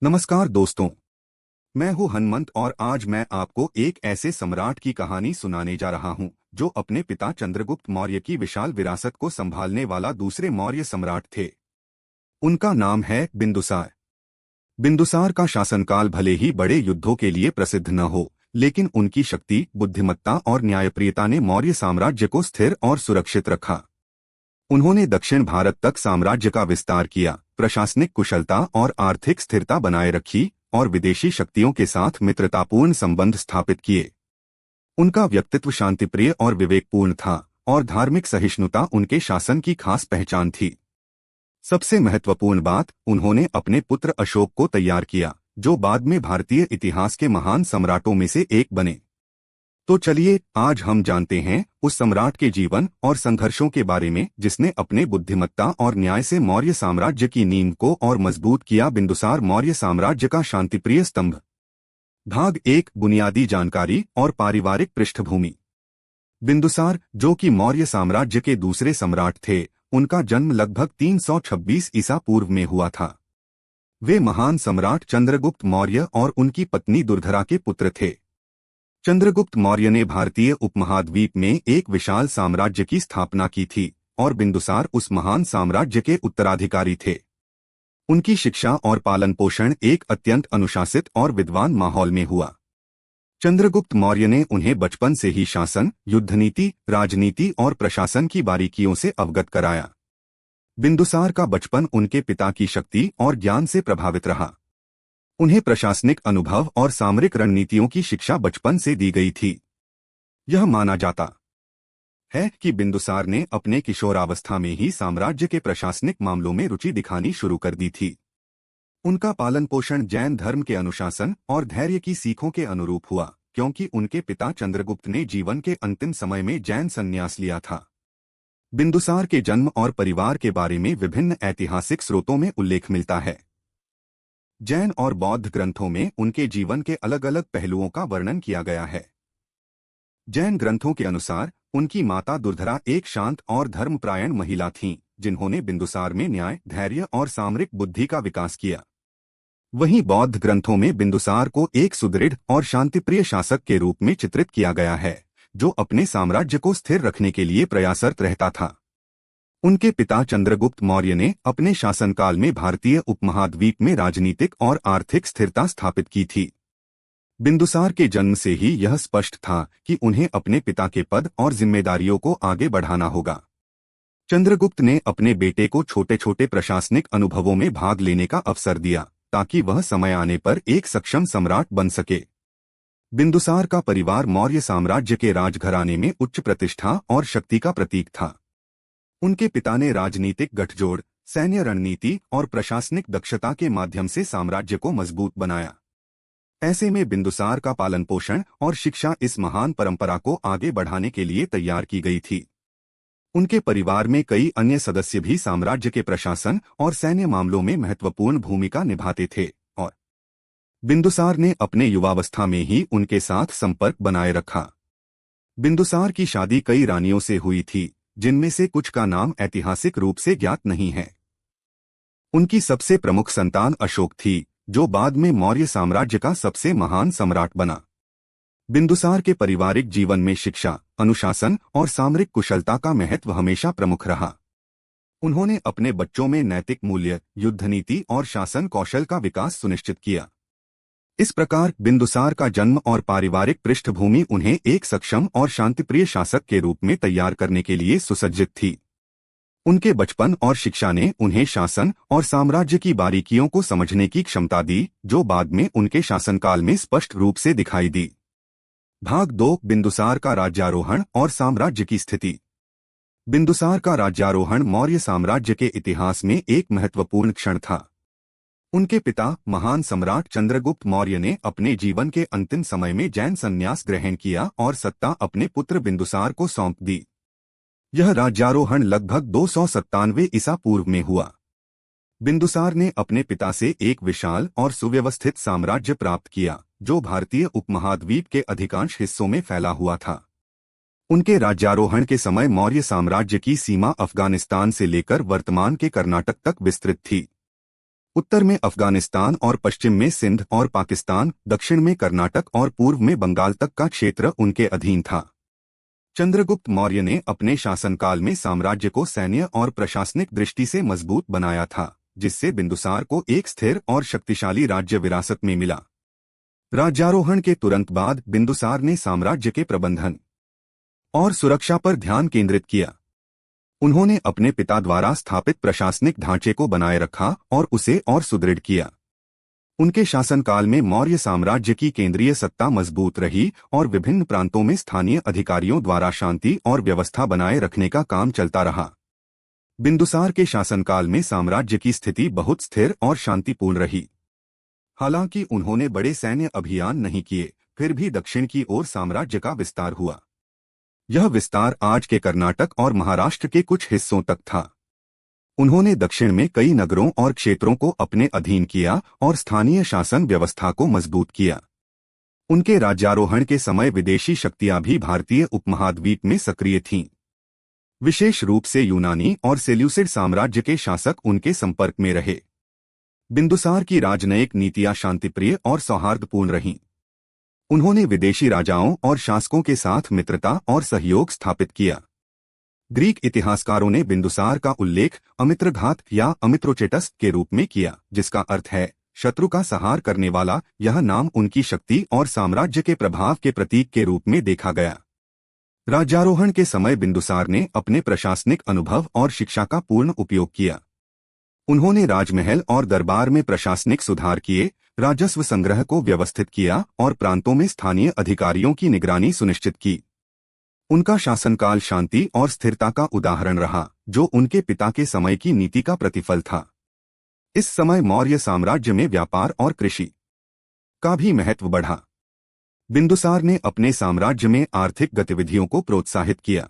नमस्कार दोस्तों। मैं हूं हनुमंत और आज मैं आपको एक ऐसे सम्राट की कहानी सुनाने जा रहा हूं जो अपने पिता चंद्रगुप्त मौर्य की विशाल विरासत को संभालने वाला दूसरे मौर्य सम्राट थे। उनका नाम है बिंदुसार। बिंदुसार का शासनकाल भले ही बड़े युद्धों के लिए प्रसिद्ध न हो, लेकिन उनकी शक्ति, बुद्धिमत्ता और न्यायप्रियता ने मौर्य साम्राज्य को स्थिर और सुरक्षित रखा। उन्होंने दक्षिण भारत तक साम्राज्य का विस्तार किया, प्रशासनिक कुशलता और आर्थिक स्थिरता बनाए रखी और विदेशी शक्तियों के साथ मित्रतापूर्ण संबंध स्थापित किए। उनका व्यक्तित्व शांतिप्रिय और विवेकपूर्ण था और धार्मिक सहिष्णुता उनके शासन की खास पहचान थी। सबसे महत्वपूर्ण बात, उन्होंने अपने पुत्र अशोक को तैयार किया, जो बाद में भारतीय इतिहास के महान सम्राटों में से एक बने। तो चलिए आज हम जानते हैं उस सम्राट के जीवन और संघर्षों के बारे में जिसने अपने बुद्धिमत्ता और न्याय से मौर्य साम्राज्य की नींव को और मजबूत किया। बिंदुसार मौर्य साम्राज्य का शांतिप्रिय स्तंभ। भाग 1, बुनियादी जानकारी और पारिवारिक पृष्ठभूमि। बिंदुसार, जो कि मौर्य साम्राज्य के दूसरे सम्राट थे, उनका जन्म लगभग 326 ईसा पूर्व में हुआ था। वे महान सम्राट चंद्रगुप्त मौर्य और उनकी पत्नी दुर्धरा के पुत्र थे। चंद्रगुप्त मौर्य ने भारतीय उपमहाद्वीप में एक विशाल साम्राज्य की स्थापना की थी और बिंदुसार उस महान साम्राज्य के उत्तराधिकारी थे। उनकी शिक्षा और पालन पोषण एक अत्यंत अनुशासित और विद्वान माहौल में हुआ। चंद्रगुप्त मौर्य ने उन्हें बचपन से ही शासन, युद्धनीति, राजनीति और प्रशासन की बारीकियों से अवगत कराया। बिंदुसार का बचपन उनके पिता की शक्ति और ज्ञान से प्रभावित रहा। उन्हें प्रशासनिक अनुभव और सामरिक रणनीतियों की शिक्षा बचपन से दी गई थी। यह माना जाता है कि बिंदुसार ने अपने किशोरावस्था में ही साम्राज्य के प्रशासनिक मामलों में रुचि दिखानी शुरू कर दी थी। उनका पालन पोषण जैन धर्म के अनुशासन और धैर्य की सीखों के अनुरूप हुआ, क्योंकि उनके पिता चंद्रगुप्त ने जीवन के अंतिम समय में जैन संन्यास लिया था। बिंदुसार के जन्म और परिवार के बारे में विभिन्न ऐतिहासिक स्रोतों में उल्लेख मिलता है। जैन और बौद्ध ग्रंथों में उनके जीवन के अलग अलग पहलुओं का वर्णन किया गया है। जैन ग्रंथों के अनुसार उनकी माता दुर्धरा एक शांत और धर्मपरायण महिला थीं, जिन्होंने बिंदुसार में न्याय, धैर्य और सामरिक बुद्धि का विकास किया। वहीं बौद्ध ग्रंथों में बिंदुसार को एक सुदृढ़ और शांतिप्रिय शासक के रूप में चित्रित किया गया है, जो अपने साम्राज्य को स्थिर रखने के लिए प्रयासरत रहता था। उनके पिता चंद्रगुप्त मौर्य ने अपने शासनकाल में भारतीय उपमहाद्वीप में राजनीतिक और आर्थिक स्थिरता स्थापित की थी। बिंदुसार के जन्म से ही यह स्पष्ट था कि उन्हें अपने पिता के पद और जिम्मेदारियों को आगे बढ़ाना होगा। चंद्रगुप्त ने अपने बेटे को छोटे छोटे प्रशासनिक अनुभवों में भाग लेने का अवसर दिया, ताकि वह समय आने पर एक सक्षम सम्राट बन सके। बिंदुसार का परिवार मौर्य साम्राज्य के राजघराने में उच्च प्रतिष्ठा और शक्ति का प्रतीक था। उनके पिता ने राजनीतिक गठजोड़, सैन्य रणनीति और प्रशासनिक दक्षता के माध्यम से साम्राज्य को मजबूत बनाया। ऐसे में बिंदुसार का पालन पोषण और शिक्षा इस महान परंपरा को आगे बढ़ाने के लिए तैयार की गई थी। उनके परिवार में कई अन्य सदस्य भी साम्राज्य के प्रशासन और सैन्य मामलों में महत्वपूर्ण भूमिका निभाते थे और बिंदुसार ने अपने युवावस्था में ही उनके साथ संपर्क बनाए रखा। बिंदुसार की शादी कई रानियों से हुई थी, जिनमें से कुछ का नाम ऐतिहासिक रूप से ज्ञात नहीं है। उनकी सबसे प्रमुख संतान अशोक थी, जो बाद में मौर्य साम्राज्य का सबसे महान सम्राट बना। बिंदुसार के पारिवारिक जीवन में शिक्षा, अनुशासन और सामरिक कुशलता का महत्व हमेशा प्रमुख रहा। उन्होंने अपने बच्चों में नैतिक मूल्य, युद्धनीति और शासन कौशल का विकास सुनिश्चित किया। इस प्रकार बिंदुसार का जन्म और पारिवारिक पृष्ठभूमि उन्हें एक सक्षम और शांतिप्रिय शासक के रूप में तैयार करने के लिए सुसज्जित थी। उनके बचपन और शिक्षा ने उन्हें शासन और साम्राज्य की बारीकियों को समझने की क्षमता दी, जो बाद में उनके शासनकाल में स्पष्ट रूप से दिखाई दी। भाग 2, बिंदुसार का राज्यारोहण और साम्राज्य की स्थिति। बिंदुसार का राज्यारोहण मौर्य साम्राज्य के इतिहास में एक महत्वपूर्ण क्षण था। उनके पिता महान सम्राट चंद्रगुप्त मौर्य ने अपने जीवन के अंतिम समय में जैन संन्यास ग्रहण किया और सत्ता अपने पुत्र बिंदुसार को सौंप दी। यह राज्यारोहण लगभग 297 ईसा पूर्व में हुआ। बिंदुसार ने अपने पिता से एक विशाल और सुव्यवस्थित साम्राज्य प्राप्त किया, जो भारतीय उपमहाद्वीप के अधिकांश हिस्सों में फैला हुआ था। उनके राज्यारोहण के समय मौर्य साम्राज्य की सीमा अफगानिस्तान से लेकर वर्तमान के कर्नाटक तक विस्तृत थी। उत्तर में अफगानिस्तान और पश्चिम में सिंध और पाकिस्तान, दक्षिण में कर्नाटक और पूर्व में बंगाल तक का क्षेत्र उनके अधीन था। चंद्रगुप्त मौर्य ने अपने शासनकाल में साम्राज्य को सैन्य और प्रशासनिक दृष्टि से मजबूत बनाया था, जिससे बिंदुसार को एक स्थिर और शक्तिशाली राज्य विरासत में मिला। राज्यारोहण के तुरंत बाद बिंदुसार ने साम्राज्य के प्रबंधन और सुरक्षा पर ध्यान केंद्रित किया। उन्होंने अपने पिता द्वारा स्थापित प्रशासनिक ढांचे को बनाए रखा और उसे और सुदृढ़ किया। उनके शासनकाल में मौर्य साम्राज्य की केंद्रीय सत्ता मजबूत रही और विभिन्न प्रांतों में स्थानीय अधिकारियों द्वारा शांति और व्यवस्था बनाए रखने का काम चलता रहा। बिंदुसार के शासनकाल में साम्राज्य की स्थिति बहुत स्थिर और शांतिपूर्ण रही। हालांकि उन्होंने बड़े सैन्य अभियान नहीं किए, फिर भी दक्षिण की ओर साम्राज्य का विस्तार हुआ। यह विस्तार आज के कर्नाटक और महाराष्ट्र के कुछ हिस्सों तक था। उन्होंने दक्षिण में कई नगरों और क्षेत्रों को अपने अधीन किया और स्थानीय शासन व्यवस्था को मजबूत किया। उनके राज्यारोहण के समय विदेशी शक्तियां भी भारतीय उपमहाद्वीप में सक्रिय थीं। विशेष रूप से यूनानी और सेल्यूसिड साम्राज्य के शासक उनके संपर्क में रहे। बिंदुसार की राजनयिक नीतियां शांतिप्रिय और सौहार्दपूर्ण रहीं। उन्होंने विदेशी राजाओं और शासकों के साथ मित्रता और सहयोग स्थापित किया। ग्रीक इतिहासकारों ने बिंदुसार का उल्लेख अमित्रघात या अमित्रोचेटस के रूप में किया, जिसका अर्थ है शत्रु का संहार करने वाला। यह नाम उनकी शक्ति और साम्राज्य के प्रभाव के प्रतीक के रूप में देखा गया। राज्यारोहण के समय बिंदुसार ने अपने प्रशासनिक अनुभव और शिक्षा का पूर्ण उपयोग किया। उन्होंने राजमहल और दरबार में प्रशासनिक सुधार किए, राजस्व संग्रह को व्यवस्थित किया और प्रांतों में स्थानीय अधिकारियों की निगरानी सुनिश्चित की। उनका शासनकाल शांति और स्थिरता का उदाहरण रहा, जो उनके पिता के समय की नीति का प्रतिफल था। इस समय मौर्य साम्राज्य में व्यापार और कृषि का भी महत्व बढ़ा। बिंदुसार ने अपने साम्राज्य में आर्थिक गतिविधियों को प्रोत्साहित किया।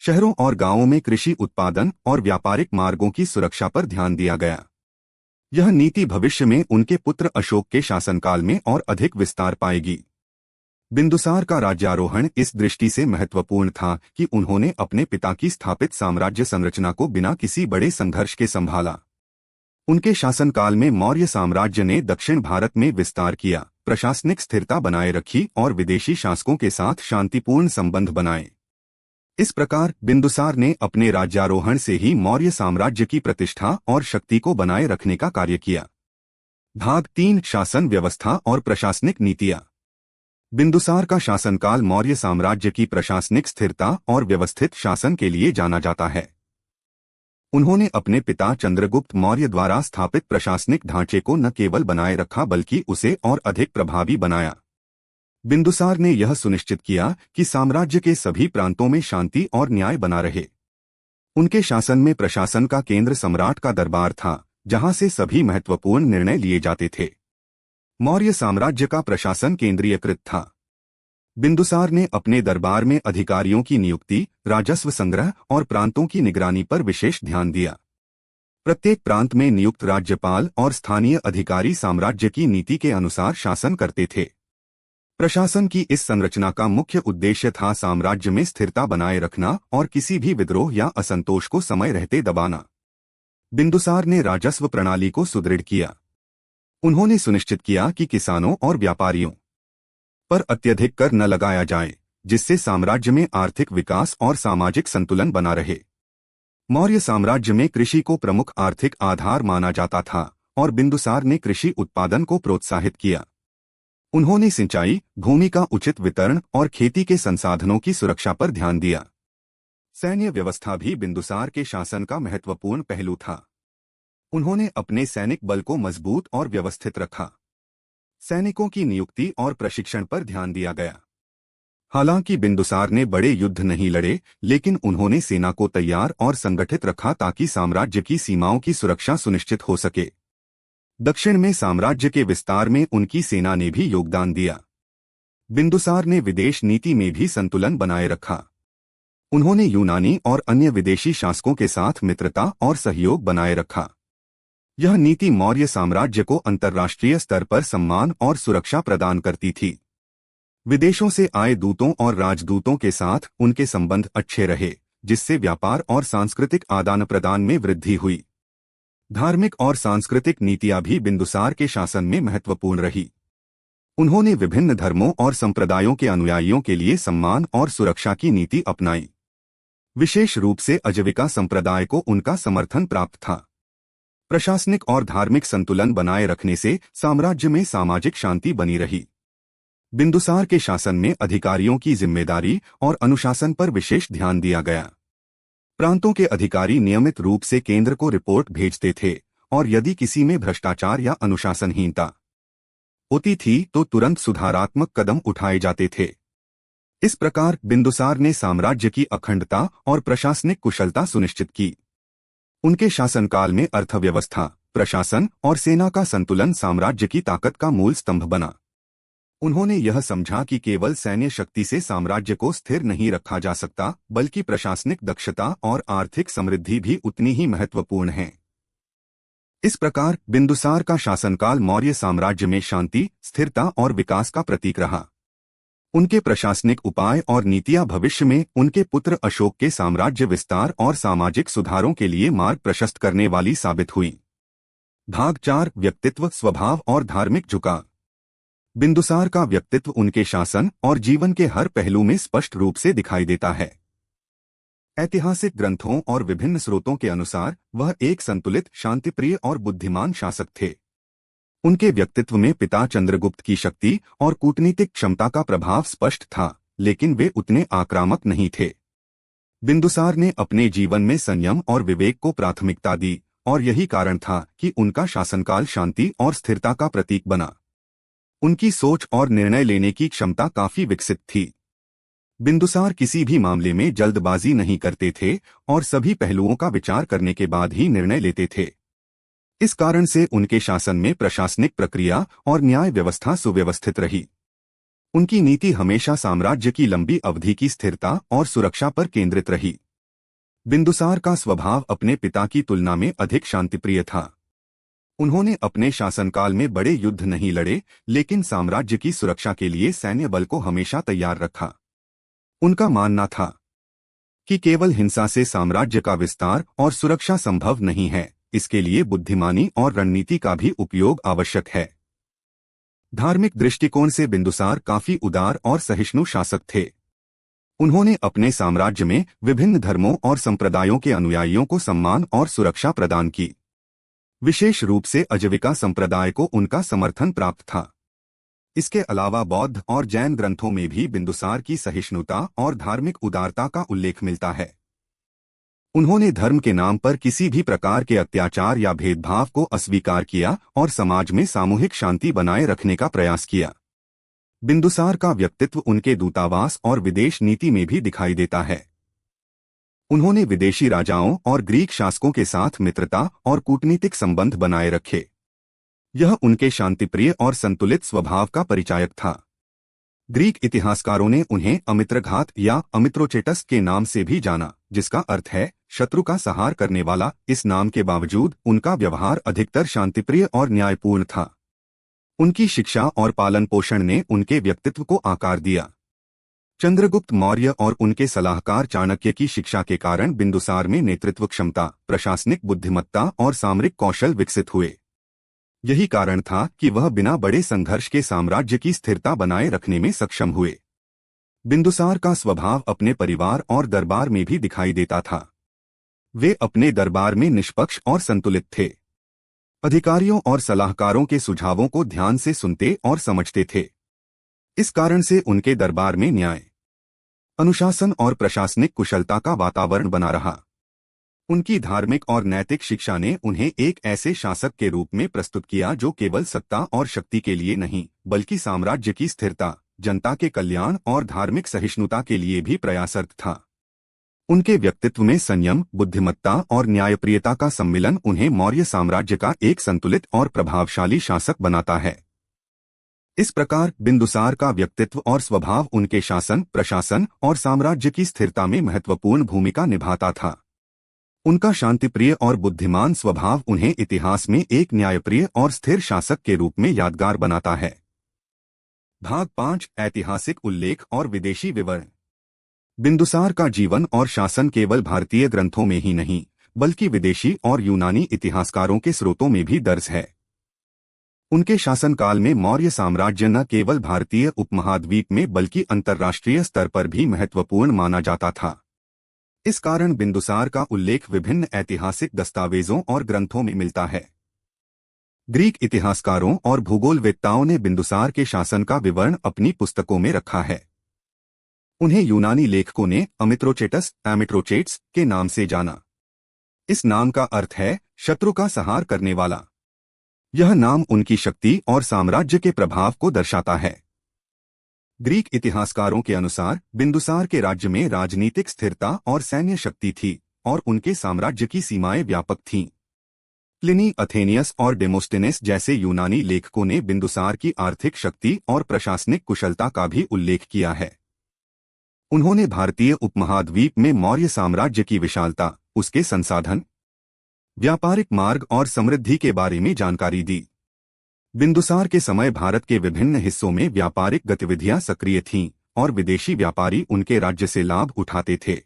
शहरों और गांवों में कृषि उत्पादन और व्यापारिक मार्गों की सुरक्षा पर ध्यान दिया गया। यह नीति भविष्य में उनके पुत्र अशोक के शासनकाल में और अधिक विस्तार पाएगी। बिंदुसार का राज्यारोहण इस दृष्टि से महत्वपूर्ण था कि उन्होंने अपने पिता की स्थापित साम्राज्य संरचना को बिना किसी बड़े संघर्ष के संभाला। उनके शासनकाल में मौर्य साम्राज्य ने दक्षिण भारत में विस्तार किया, प्रशासनिक स्थिरता बनाए रखी और विदेशी शासकों के साथ शांतिपूर्ण संबंध बनाए। इस प्रकार बिंदुसार ने अपने राज्यारोहण से ही मौर्य साम्राज्य की प्रतिष्ठा और शक्ति को बनाए रखने का कार्य किया। भाग 3 शासन व्यवस्था और प्रशासनिक नीतियां। बिंदुसार का शासनकाल मौर्य साम्राज्य की प्रशासनिक स्थिरता और व्यवस्थित शासन के लिए जाना जाता है। उन्होंने अपने पिता चंद्रगुप्त मौर्य द्वारा स्थापित प्रशासनिक ढांचे को न केवल बनाए रखा बल्कि उसे और अधिक प्रभावी बनाया। बिंदुसार ने यह सुनिश्चित किया कि साम्राज्य के सभी प्रांतों में शांति और न्याय बना रहे। उनके शासन में प्रशासन का केंद्र सम्राट का दरबार था, जहां से सभी महत्वपूर्ण निर्णय लिए जाते थे। मौर्य साम्राज्य का प्रशासन केंद्रीयकृत था। बिंदुसार ने अपने दरबार में अधिकारियों की नियुक्ति, राजस्व संग्रह और प्रांतों की निगरानी पर विशेष ध्यान दिया। प्रत्येक प्रांत में नियुक्त राज्यपाल और स्थानीय अधिकारी साम्राज्य की नीति के अनुसार शासन करते थे। प्रशासन की इस संरचना का मुख्य उद्देश्य था साम्राज्य में स्थिरता बनाए रखना और किसी भी विद्रोह या असंतोष को समय रहते दबाना। बिंदुसार ने राजस्व प्रणाली को सुदृढ़ किया। उन्होंने सुनिश्चित किया कि किसानों और व्यापारियों पर अत्यधिक कर न लगाया जाए, जिससे साम्राज्य में आर्थिक विकास और सामाजिक संतुलन बना रहे। मौर्य साम्राज्य में कृषि को प्रमुख आर्थिक आधार माना जाता था और बिंदुसार ने कृषि उत्पादन को प्रोत्साहित किया। उन्होंने सिंचाई, भूमि का उचित वितरण और खेती के संसाधनों की सुरक्षा पर ध्यान दिया। सैन्य व्यवस्था भी बिंदुसार के शासन का महत्वपूर्ण पहलू था। उन्होंने अपने सैनिक बल को मजबूत और व्यवस्थित रखा। सैनिकों की नियुक्ति और प्रशिक्षण पर ध्यान दिया गया। हालांकि बिंदुसार ने बड़े युद्ध नहीं लड़े, लेकिन उन्होंने सेना को तैयार और संगठित रखा ताकि साम्राज्य की सीमाओं की सुरक्षा सुनिश्चित हो सके। दक्षिण में साम्राज्य के विस्तार में उनकी सेना ने भी योगदान दिया। बिंदुसार ने विदेश नीति में भी संतुलन बनाए रखा। उन्होंने यूनानी और अन्य विदेशी शासकों के साथ मित्रता और सहयोग बनाए रखा। यह नीति मौर्य साम्राज्य को अंतर्राष्ट्रीय स्तर पर सम्मान और सुरक्षा प्रदान करती थी। विदेशों से आए दूतों और राजदूतों के साथ उनके संबंध अच्छे रहे, जिससे व्यापार और सांस्कृतिक आदान प्रदान में वृद्धि हुई। धार्मिक और सांस्कृतिक नीतियां भी बिंदुसार के शासन में महत्वपूर्ण रही। उन्होंने विभिन्न धर्मों और संप्रदायों के अनुयायियों के लिए सम्मान और सुरक्षा की नीति अपनाई। विशेष रूप से अजविका संप्रदाय को उनका समर्थन प्राप्त था। प्रशासनिक और धार्मिक संतुलन बनाए रखने से साम्राज्य में सामाजिक शांति बनी रही। बिंदुसार के शासन में अधिकारियों की जिम्मेदारी और अनुशासन पर विशेष ध्यान दिया गया। प्रांतों के अधिकारी नियमित रूप से केंद्र को रिपोर्ट भेजते थे और यदि किसी में भ्रष्टाचार या अनुशासनहीनता होती थी तो तुरंत सुधारात्मक कदम उठाए जाते थे। इस प्रकार बिंदुसार ने साम्राज्य की अखंडता और प्रशासनिक कुशलता सुनिश्चित की। उनके शासनकाल में अर्थव्यवस्था, प्रशासन और सेना का संतुलन साम्राज्य की ताकत का मूल स्तंभ बना। उन्होंने यह समझा कि केवल सैन्य शक्ति से साम्राज्य को स्थिर नहीं रखा जा सकता, बल्कि प्रशासनिक दक्षता और आर्थिक समृद्धि भी उतनी ही महत्वपूर्ण है। इस प्रकार बिंदुसार का शासनकाल मौर्य साम्राज्य में शांति, स्थिरता और विकास का प्रतीक रहा। उनके प्रशासनिक उपाय और नीतियां भविष्य में उनके पुत्र अशोक के साम्राज्य विस्तार और सामाजिक सुधारों के लिए मार्ग प्रशस्त करने वाली साबित हुई। भाग 4 व्यक्तित्व, स्वभाव और धार्मिक झुकाव। बिंदुसार का व्यक्तित्व उनके शासन और जीवन के हर पहलू में स्पष्ट रूप से दिखाई देता है। ऐतिहासिक ग्रंथों और विभिन्न स्रोतों के अनुसार वह एक संतुलित, शांतिप्रिय और बुद्धिमान शासक थे। उनके व्यक्तित्व में पिता चंद्रगुप्त की शक्ति और कूटनीतिक क्षमता का प्रभाव स्पष्ट था, लेकिन वे उतने आक्रामक नहीं थे। बिंदुसार ने अपने जीवन में संयम और विवेक को प्राथमिकता दी और यही कारण था कि उनका शासनकाल शांति और स्थिरता का प्रतीक बना। उनकी सोच और निर्णय लेने की क्षमता काफी विकसित थी। बिंदुसार किसी भी मामले में जल्दबाजी नहीं करते थे और सभी पहलुओं का विचार करने के बाद ही निर्णय लेते थे। इस कारण से उनके शासन में प्रशासनिक प्रक्रिया और न्याय व्यवस्था सुव्यवस्थित रही। उनकी नीति हमेशा साम्राज्य की लंबी अवधि की स्थिरता और सुरक्षा पर केंद्रित रही। बिंदुसार का स्वभाव अपने पिता की तुलना में अधिक शांतिप्रिय था। उन्होंने अपने शासनकाल में बड़े युद्ध नहीं लड़े, लेकिन साम्राज्य की सुरक्षा के लिए सैन्य बल को हमेशा तैयार रखा। उनका मानना था कि केवल हिंसा से साम्राज्य का विस्तार और सुरक्षा संभव नहीं है, इसके लिए बुद्धिमानी और रणनीति का भी उपयोग आवश्यक है। धार्मिक दृष्टिकोण से बिंदुसार काफी उदार और सहिष्णु शासक थे। उन्होंने अपने साम्राज्य में विभिन्न धर्मों और संप्रदायों के अनुयायियों को सम्मान और सुरक्षा प्रदान की। विशेष रूप से अजविका संप्रदाय को उनका समर्थन प्राप्त था। इसके अलावा बौद्ध और जैन ग्रंथों में भी बिंदुसार की सहिष्णुता और धार्मिक उदारता का उल्लेख मिलता है। उन्होंने धर्म के नाम पर किसी भी प्रकार के अत्याचार या भेदभाव को अस्वीकार किया और समाज में सामूहिक शांति बनाए रखने का प्रयास किया। बिंदुसार का व्यक्तित्व उनके दूतावास और विदेश नीति में भी दिखाई देता है। उन्होंने विदेशी राजाओं और ग्रीक शासकों के साथ मित्रता और कूटनीतिक संबंध बनाए रखे। यह उनके शांतिप्रिय और संतुलित स्वभाव का परिचायक था। ग्रीक इतिहासकारों ने उन्हें अमित्रघात या अमित्रोचेटस के नाम से भी जाना, जिसका अर्थ है शत्रु का संहार करने वाला। इस नाम के बावजूद उनका व्यवहार अधिकतर शांतिप्रिय और न्यायपूर्ण था। उनकी शिक्षा और पालन पोषण ने उनके व्यक्तित्व को आकार दिया। चंद्रगुप्त मौर्य और उनके सलाहकार चाणक्य की शिक्षा के कारण बिंदुसार में नेतृत्व क्षमता, प्रशासनिक बुद्धिमत्ता और सामरिक कौशल विकसित हुए। यही कारण था कि वह बिना बड़े संघर्ष के साम्राज्य की स्थिरता बनाए रखने में सक्षम हुए। बिंदुसार का स्वभाव अपने परिवार और दरबार में भी दिखाई देता था। वे अपने दरबार में निष्पक्ष और संतुलित थे। अधिकारियों और सलाहकारों के सुझावों को ध्यान से सुनते और समझते थे। इस कारण से उनके दरबार में न्याय, अनुशासन और प्रशासनिक कुशलता का वातावरण बना रहा। उनकी धार्मिक और नैतिक शिक्षा ने उन्हें एक ऐसे शासक के रूप में प्रस्तुत किया जो केवल सत्ता और शक्ति के लिए नहीं, बल्कि साम्राज्य की स्थिरता, जनता के कल्याण और धार्मिक सहिष्णुता के लिए भी प्रयासरत था। उनके व्यक्तित्व में संयम, बुद्धिमत्ता और न्यायप्रियता का सम्मिलन उन्हें मौर्य साम्राज्य का एक संतुलित और प्रभावशाली शासक बनाता है। इस प्रकार बिंदुसार का व्यक्तित्व और स्वभाव उनके शासन, प्रशासन और साम्राज्य की स्थिरता में महत्वपूर्ण भूमिका निभाता था। उनका शांतिप्रिय और बुद्धिमान स्वभाव उन्हें इतिहास में एक न्यायप्रिय और स्थिर शासक के रूप में यादगार बनाता है। भाग 5 ऐतिहासिक उल्लेख और विदेशी विवरण। बिंदुसार का जीवन और शासन केवल भारतीय ग्रंथों में ही नहीं, बल्कि विदेशी और यूनानी इतिहासकारों के स्रोतों में भी दर्ज है। उनके शासनकाल में मौर्य साम्राज्य न केवल भारतीय उपमहाद्वीप में बल्कि अंतर्राष्ट्रीय स्तर पर भी महत्वपूर्ण माना जाता था। इस कारण बिंदुसार का उल्लेख विभिन्न ऐतिहासिक दस्तावेजों और ग्रंथों में मिलता है। ग्रीक इतिहासकारों और भूगोलवेत्ताओं ने बिंदुसार के शासन का विवरण अपनी पुस्तकों में रखा है। उन्हें यूनानी लेखकों ने अमित्रोचेटस एमिट्रोचेट्स के नाम से जाना। इस नाम का अर्थ है शत्रु का संहार करने वाला। यह नाम उनकी शक्ति और साम्राज्य के प्रभाव को दर्शाता है। ग्रीक इतिहासकारों के अनुसार बिंदुसार के राज्य में राजनीतिक स्थिरता और सैन्य शक्ति थी और उनके साम्राज्य की सीमाएं व्यापक थीं। प्लिनी, अथेनियस और डेमोस्टेनेस जैसे यूनानी लेखकों ने बिंदुसार की आर्थिक शक्ति और प्रशासनिक कुशलता का भी उल्लेख किया है। उन्होंने भारतीय उपमहाद्वीप में मौर्य साम्राज्य की विशालता, उसके संसाधन, व्यापारिक मार्ग और समृद्धि के बारे में जानकारी दी। बिंदुसार के समय भारत के विभिन्न हिस्सों में व्यापारिक गतिविधियां सक्रिय थीं और विदेशी व्यापारी उनके राज्य से लाभ उठाते थे।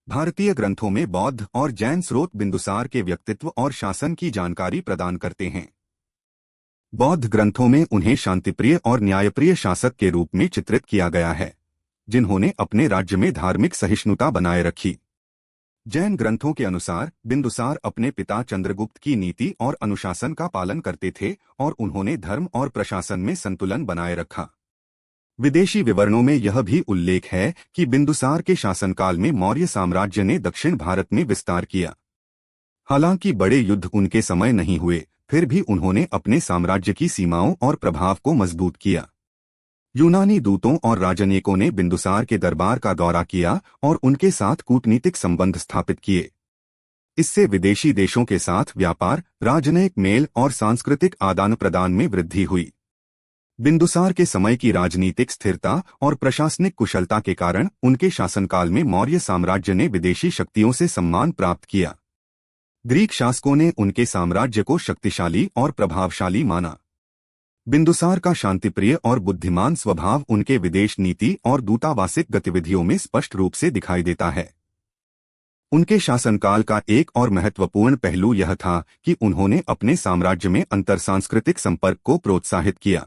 भारतीय ग्रंथों में बौद्ध और जैन स्रोत बिंदुसार के व्यक्तित्व और शासन की जानकारी प्रदान करते हैं। बौद्ध ग्रंथों में उन्हें शांतिप्रिय और न्यायप्रिय शासक के रूप में चित्रित किया गया है, जिन्होंने अपने राज्य में धार्मिक सहिष्णुता बनाए रखी। जैन ग्रंथों के अनुसार बिंदुसार अपने पिता चंद्रगुप्त की नीति और अनुशासन का पालन करते थे और उन्होंने धर्म और प्रशासन में संतुलन बनाए रखा। विदेशी विवरणों में यह भी उल्लेख है कि बिंदुसार के शासनकाल में मौर्य साम्राज्य ने दक्षिण भारत में विस्तार किया। हालांकि बड़े युद्ध उनके समय नहीं हुए, फिर भी उन्होंने अपने साम्राज्य की सीमाओं और प्रभाव को मजबूत किया। यूनानी दूतों और राजनयिकों ने बिंदुसार के दरबार का दौरा किया और उनके साथ कूटनीतिक संबंध स्थापित किए। इससे विदेशी देशों के साथ व्यापार, राजनयिक मेल और सांस्कृतिक आदान प्रदान में वृद्धि हुई। बिंदुसार के समय की राजनीतिक स्थिरता और प्रशासनिक कुशलता के कारण उनके शासनकाल में मौर्य साम्राज्य ने विदेशी शक्तियों से सम्मान प्राप्त किया। ग्रीक शासकों ने उनके साम्राज्य को शक्तिशाली और प्रभावशाली माना। बिंदुसार का शांतिप्रिय और बुद्धिमान स्वभाव उनके विदेश नीति और दूतावासिक गतिविधियों में स्पष्ट रूप से दिखाई देता है। उनके शासनकाल का एक और महत्वपूर्ण पहलू यह था कि उन्होंने अपने साम्राज्य में अंतरसांस्कृतिक संपर्क को प्रोत्साहित किया।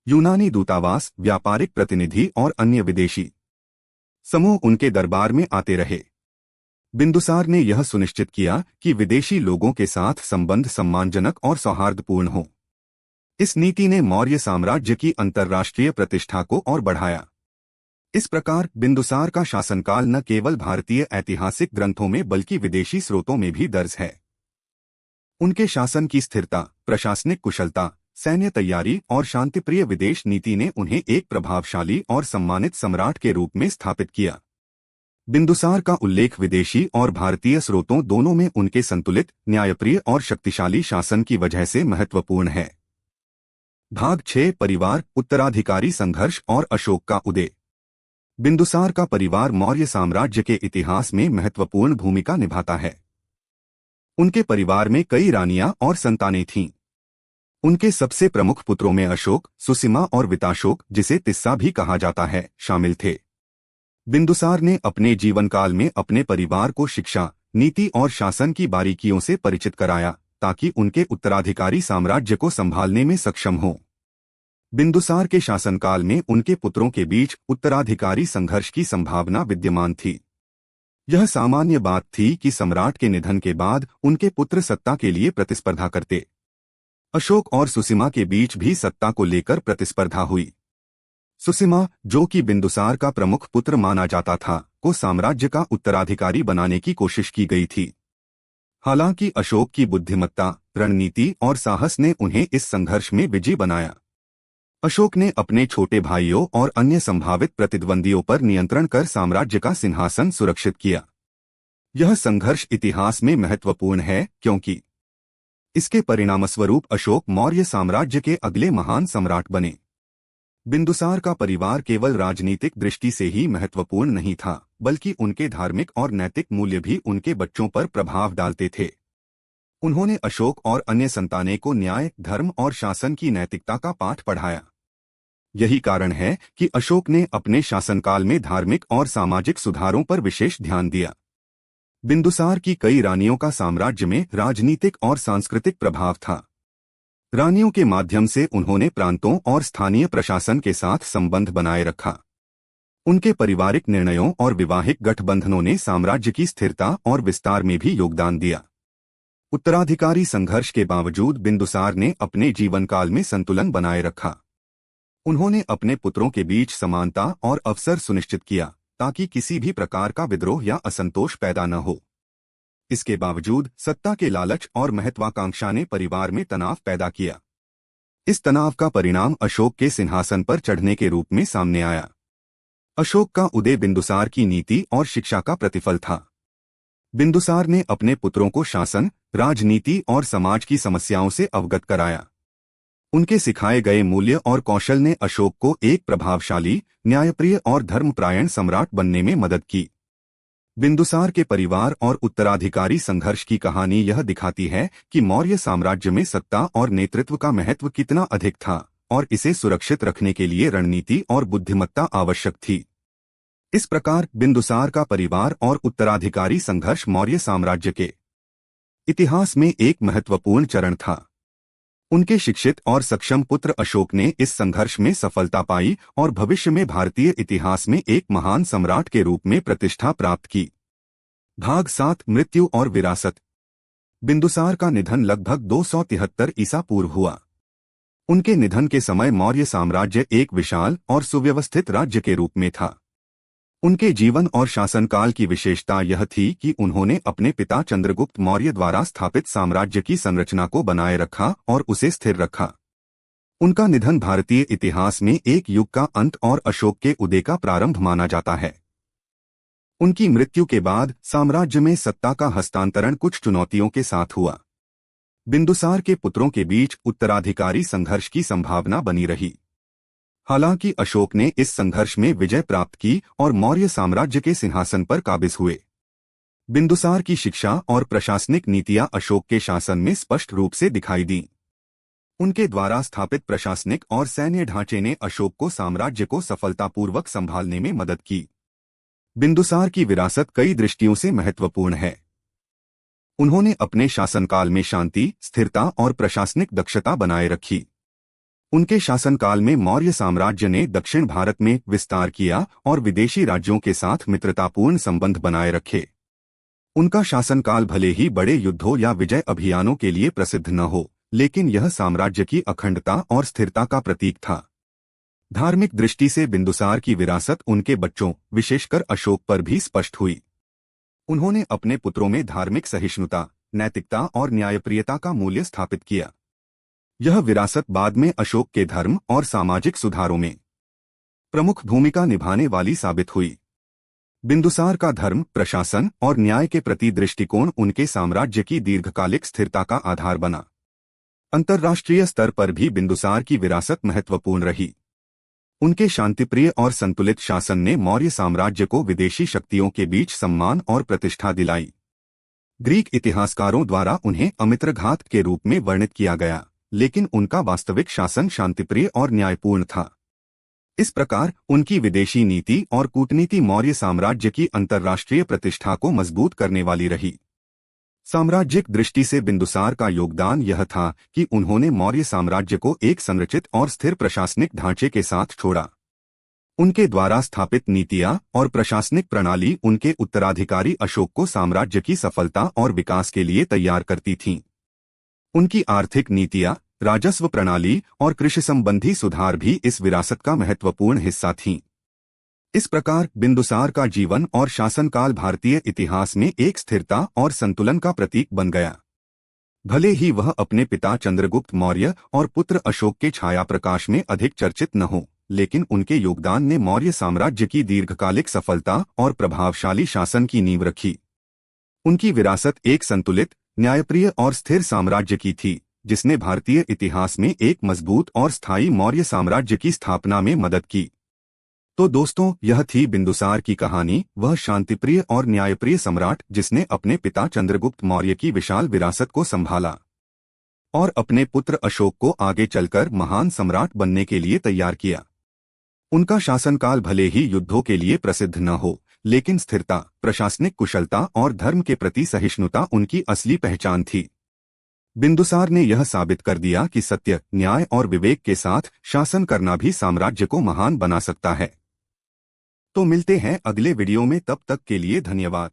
यूनानी दूतावास, व्यापारिक प्रतिनिधि और अन्य विदेशी समूह उनके दरबार में आते रहे। बिंदुसार ने यह सुनिश्चित किया कि विदेशी लोगों के साथ संबंध सम्मानजनक और सौहार्दपूर्ण हो। इस नीति ने मौर्य साम्राज्य की अंतर्राष्ट्रीय प्रतिष्ठा को और बढ़ाया। इस प्रकार बिंदुसार का शासनकाल न केवल भारतीय ऐतिहासिक ग्रंथों में बल्कि विदेशी स्रोतों में भी दर्ज है। उनके शासन की स्थिरता, प्रशासनिक कुशलता, सैन्य तैयारी और शांतिप्रिय विदेश नीति ने उन्हें एक प्रभावशाली और सम्मानित सम्राट के रूप में स्थापित किया। बिंदुसार का उल्लेख विदेशी और भारतीय स्रोतों दोनों में उनके संतुलित, न्यायप्रिय और शक्तिशाली शासन की वजह से महत्वपूर्ण है। भाग 6, परिवार, उत्तराधिकारी संघर्ष और अशोक का उदय। बिंदुसार का परिवार मौर्य साम्राज्य के इतिहास में महत्वपूर्ण भूमिका निभाता है। उनके परिवार में कई रानियां और संतानें थीं। उनके सबसे प्रमुख पुत्रों में अशोक, सुसीमा और विताशोक, जिसे तिस्सा भी कहा जाता है, शामिल थे। बिंदुसार ने अपने जीवनकाल में अपने परिवार को शिक्षा, नीति और शासन की बारीकियों से परिचित कराया ताकि उनके उत्तराधिकारी साम्राज्य को संभालने में सक्षम हों। बिंदुसार के शासनकाल में उनके पुत्रों के बीच उत्तराधिकारी संघर्ष की संभावना विद्यमान थी। यह सामान्य बात थी कि सम्राट के निधन के बाद उनके पुत्र सत्ता के लिए प्रतिस्पर्धा करते। अशोक और सुसीमा के बीच भी सत्ता को लेकर प्रतिस्पर्धा हुई। सुसीमा, जो कि बिंदुसार का प्रमुख पुत्र माना जाता था, को साम्राज्य का उत्तराधिकारी बनाने की कोशिश की गई थी। हालांकि अशोक की बुद्धिमत्ता, रणनीति और साहस ने उन्हें इस संघर्ष में विजयी बनाया। अशोक ने अपने छोटे भाइयों और अन्य संभावित प्रतिद्वंदियों पर नियंत्रण कर साम्राज्य का सिंहासन सुरक्षित किया। यह संघर्ष इतिहास में महत्वपूर्ण है क्योंकि इसके परिणामस्वरूप अशोक मौर्य साम्राज्य के अगले महान सम्राट बने। बिंदुसार का परिवार केवल राजनीतिक दृष्टि से ही महत्वपूर्ण नहीं था, बल्कि उनके धार्मिक और नैतिक मूल्य भी उनके बच्चों पर प्रभाव डालते थे। उन्होंने अशोक और अन्य संतानें को न्याय, धर्म और शासन की नैतिकता का पाठ पढ़ाया। यही कारण है कि अशोक ने अपने शासनकाल में धार्मिक और सामाजिक सुधारों पर विशेष ध्यान दिया। बिंदुसार की कई रानियों का साम्राज्य में राजनीतिक और सांस्कृतिक प्रभाव था। रानियों के माध्यम से उन्होंने प्रांतों और स्थानीय प्रशासन के साथ संबंध बनाए रखा। उनके पारिवारिक निर्णयों और विवाहिक गठबंधनों ने साम्राज्य की स्थिरता और विस्तार में भी योगदान दिया। उत्तराधिकारी संघर्ष के बावजूद बिंदुसार ने अपने जीवनकाल में संतुलन बनाए रखा। उन्होंने अपने पुत्रों के बीच समानता और अवसर सुनिश्चित किया ताकि किसी भी प्रकार का विद्रोह या असंतोष पैदा न हो। इसके बावजूद सत्ता के लालच और महत्वाकांक्षा ने परिवार में तनाव पैदा किया। इस तनाव का परिणाम अशोक के सिंहासन पर चढ़ने के रूप में सामने आया। अशोक का उदय बिंदुसार की नीति और शिक्षा का प्रतिफल था। बिंदुसार ने अपने पुत्रों को शासन, राजनीति और समाज की समस्याओं से अवगत कराया। उनके सिखाए गए मूल्य और कौशल ने अशोक को एक प्रभावशाली, न्यायप्रिय और धर्मपरायण सम्राट बनने में मदद की। बिंदुसार के परिवार और उत्तराधिकारी संघर्ष की कहानी यह दिखाती है कि मौर्य साम्राज्य में सत्ता और नेतृत्व का महत्व कितना अधिक था और इसे सुरक्षित रखने के लिए रणनीति और बुद्धिमत्ता आवश्यक थी। इस प्रकार बिंदुसार का परिवार और उत्तराधिकारी संघर्ष मौर्य साम्राज्य के इतिहास में एक महत्वपूर्ण चरण था। उनके शिक्षित और सक्षम पुत्र अशोक ने इस संघर्ष में सफलता पाई और भविष्य में भारतीय इतिहास में एक महान सम्राट के रूप में प्रतिष्ठा प्राप्त की। भाग 7 मृत्यु और विरासत। बिंदुसार का निधन लगभग 273 ईसा पूर्व हुआ। उनके निधन के समय मौर्य साम्राज्य एक विशाल और सुव्यवस्थित राज्य के रूप में था। उनके जीवन और शासनकाल की विशेषता यह थी कि उन्होंने अपने पिता चंद्रगुप्त मौर्य द्वारा स्थापित साम्राज्य की संरचना को बनाए रखा और उसे स्थिर रखा। उनका निधन भारतीय इतिहास में एक युग का अंत और अशोक के उदय का प्रारंभ माना जाता है। उनकी मृत्यु के बाद साम्राज्य में सत्ता का हस्तांतरण कुछ चुनौतियों के साथ हुआ। बिंदुसार के पुत्रों के बीच उत्तराधिकारी संघर्ष की संभावना बनी रही। हालांकि अशोक ने इस संघर्ष में विजय प्राप्त की और मौर्य साम्राज्य के सिंहासन पर काबिज हुए। बिंदुसार की शिक्षा और प्रशासनिक नीतियां अशोक के शासन में स्पष्ट रूप से दिखाई दीं। उनके द्वारा स्थापित प्रशासनिक और सैन्य ढांचे ने अशोक को साम्राज्य को सफलतापूर्वक संभालने में मदद की। बिंदुसार की विरासत कई दृष्टियों से महत्वपूर्ण है। उन्होंने अपने शासनकाल में शांति, स्थिरता और प्रशासनिक दक्षता बनाए रखी। उनके शासनकाल में मौर्य साम्राज्य ने दक्षिण भारत में विस्तार किया और विदेशी राज्यों के साथ मित्रतापूर्ण संबंध बनाए रखे। उनका शासनकाल भले ही बड़े युद्धों या विजय अभियानों के लिए प्रसिद्ध न हो, लेकिन यह साम्राज्य की अखंडता और स्थिरता का प्रतीक था। धार्मिक दृष्टि से बिंदुसार की विरासत उनके बच्चों, विशेषकर अशोक पर भी स्पष्ट हुई। उन्होंने अपने पुत्रों में धार्मिक सहिष्णुता, नैतिकता और न्यायप्रियता का मूल्य स्थापित किया। यह विरासत बाद में अशोक के धर्म और सामाजिक सुधारों में प्रमुख भूमिका निभाने वाली साबित हुई। बिंदुसार का धर्म, प्रशासन और न्याय के प्रति दृष्टिकोण उनके साम्राज्य की दीर्घकालिक स्थिरता का आधार बना। अंतर्राष्ट्रीय स्तर पर भी बिंदुसार की विरासत महत्वपूर्ण रही। उनके शांतिप्रिय और संतुलित शासन ने मौर्य साम्राज्य को विदेशी शक्तियों के बीच सम्मान और प्रतिष्ठा दिलाई। ग्रीक इतिहासकारों द्वारा उन्हें अमित्रघात के रूप में वर्णित किया गया, लेकिन उनका वास्तविक शासन शांतिप्रिय और न्यायपूर्ण था। इस प्रकार उनकी विदेशी नीति और कूटनीति मौर्य साम्राज्य की अंतर्राष्ट्रीय प्रतिष्ठा को मजबूत करने वाली रही। साम्राज्यिक दृष्टि से बिंदुसार का योगदान यह था कि उन्होंने मौर्य साम्राज्य को एक संरचित और स्थिर प्रशासनिक ढांचे के साथ छोड़ा। उनके द्वारा स्थापित नीतियां और प्रशासनिक प्रणाली उनके उत्तराधिकारी अशोक को साम्राज्य की सफलता और विकास के लिए तैयार करती थीं। उनकी आर्थिक नीतियां, राजस्व प्रणाली और कृषि संबंधी सुधार भी इस विरासत का महत्वपूर्ण हिस्सा थीं। इस प्रकार बिंदुसार का जीवन और शासनकाल भारतीय इतिहास में एक स्थिरता और संतुलन का प्रतीक बन गया। भले ही वह अपने पिता चंद्रगुप्त मौर्य और पुत्र अशोक के छाया प्रकाश में अधिक चर्चित न हो, लेकिन उनके योगदान ने मौर्य साम्राज्य की दीर्घकालिक सफलता और प्रभावशाली शासन की नींव रखी। उनकी विरासत एक संतुलित, न्यायप्रिय और स्थिर साम्राज्य की थी, जिसने भारतीय इतिहास में एक मजबूत और स्थायी मौर्य साम्राज्य की स्थापना में मदद की। तो दोस्तों, यह थी बिंदुसार की कहानी, वह शांतिप्रिय और न्यायप्रिय सम्राट जिसने अपने पिता चंद्रगुप्त मौर्य की विशाल विरासत को संभाला और अपने पुत्र अशोक को आगे चलकर महान सम्राट बनने के लिए तैयार किया। उनका शासनकाल भले ही युद्धों के लिए प्रसिद्ध न हो, लेकिन स्थिरता, प्रशासनिक कुशलता और धर्म के प्रति सहिष्णुता उनकी असली पहचान थी। बिंदुसार ने यह साबित कर दिया कि सत्य, न्याय और विवेक के साथ शासन करना भी साम्राज्य को महान बना सकता है। तो मिलते हैं अगले वीडियो में, तब तक के लिए धन्यवाद।